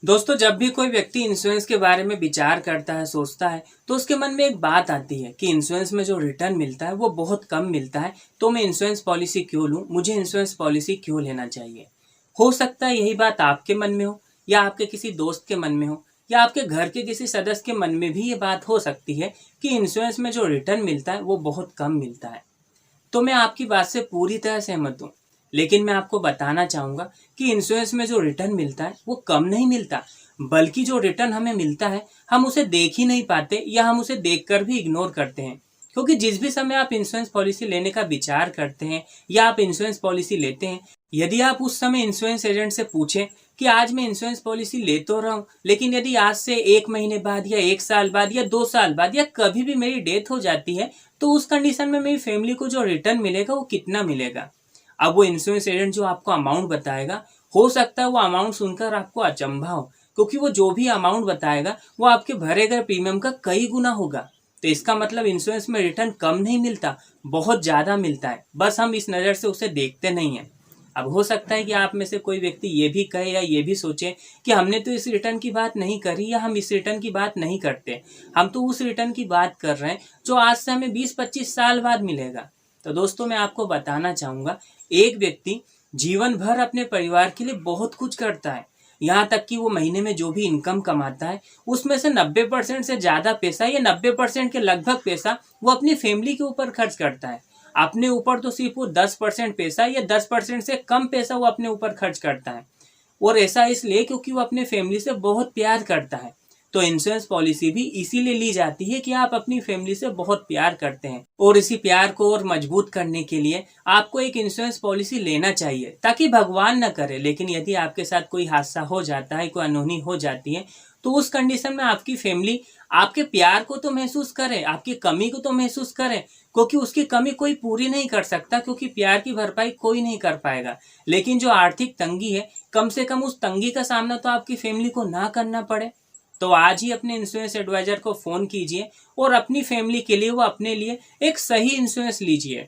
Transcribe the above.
दोस्तों, जब भी कोई व्यक्ति इंश्योरेंस के बारे में विचार करता है, सोचता है, तो उसके मन में एक बात आती है कि इंश्योरेंस में जो रिटर्न मिलता है वो बहुत कम मिलता है। तो मैं इंश्योरेंस पॉलिसी क्यों लूं? मुझे इंश्योरेंस पॉलिसी क्यों लेना चाहिए? हो सकता है यही बात आपके मन में हो, या आपके किसी दोस्त के मन में हो, या आपके घर के किसी सदस्य के मन में भी ये बात हो सकती है कि इंश्योरेंस में जो रिटर्न मिलता है वो बहुत कम मिलता है। तो मैं आपकी बात से पूरी तरह सहमत हूँ। लेकिन मैं आपको बताना चाहूँगा कि इंश्योरेंस में जो रिटर्न मिलता है वो कम नहीं मिलता, बल्कि जो रिटर्न हमें मिलता है हम उसे देख ही नहीं पाते, या हम उसे देखकर भी इग्नोर करते हैं। क्योंकि जिस भी समय आप इंश्योरेंस पॉलिसी लेने का विचार करते हैं या आप इंश्योरेंस पॉलिसी लेते हैं, यदि आप उस समय इंश्योरेंस एजेंट से पूछें कि आज मैं इंश्योरेंस पॉलिसी ले तो रहा हूँ, लेकिन यदि आज से 1 महीने बाद या 1 साल बाद या 2 साल बाद या कभी भी मेरी डेथ हो जाती है, तो उस कंडीशन में मेरी फैमिली को जो रिटर्न मिलेगा वो कितना मिलेगा? अब वो इंश्योरेंस एजेंट जो आपको अमाउंट बताएगा, हो सकता है वो अमाउंट सुनकर आपको अचंभा हो, क्योंकि वो जो भी अमाउंट बताएगा वो आपके भरे गए प्रीमियम का कई गुना होगा। तो इसका मतलब इंश्योरेंस में रिटर्न कम नहीं मिलता, बहुत ज़्यादा मिलता है। बस हम इस नज़र से उसे देखते नहीं हैं। अब हो सकता है कि आप में से कोई व्यक्ति ये भी कहे या ये भी सोचे कि हमने तो इस रिटर्न की बात नहीं करी, या हम इस रिटर्न की बात नहीं करते, हम तो उस रिटर्न की बात कर रहे हैं जो आज से हमें 20-25 साल बाद मिलेगा। तो दोस्तों, मैं आपको बताना चाहूँगा, एक व्यक्ति जीवन भर अपने परिवार के लिए बहुत कुछ करता है। यहाँ तक कि वो महीने में जो भी इनकम कमाता है उसमें से 90% से ज़्यादा पैसा, या 90% के लगभग पैसा वो अपनी फैमिली के ऊपर खर्च करता है। अपने ऊपर तो सिर्फ वो 10% पैसा या 10% से कम पैसा वो अपने ऊपर खर्च करता है। और ऐसा इसलिए क्योंकि वो अपने फैमिली से बहुत प्यार करता है। तो इंश्योरेंस पॉलिसी भी इसीलिए ली जाती है कि आप अपनी फैमिली से बहुत प्यार करते हैं, और इसी प्यार को और मजबूत करने के लिए आपको एक इंश्योरेंस पॉलिसी लेना चाहिए, ताकि भगवान न करे लेकिन यदि आपके साथ कोई हादसा हो जाता है, कोई अनहोनी हो जाती है, तो उस कंडीशन में आपकी फैमिली आपके प्यार को तो महसूस करे, आपकी कमी को तो महसूस करे, क्योंकि उसकी कमी कोई पूरी नहीं कर सकता, क्योंकि प्यार की भरपाई कोई नहीं कर पाएगा। लेकिन जो आर्थिक तंगी है, कम से कम उस तंगी का सामना तो आपकी फैमिली को ना करना पड़े। तो आज ही अपने इंश्योरेंस एडवाइजर को फ़ोन कीजिए और अपनी फैमिली के लिए, वो अपने लिए एक सही इंश्योरेंस लीजिए।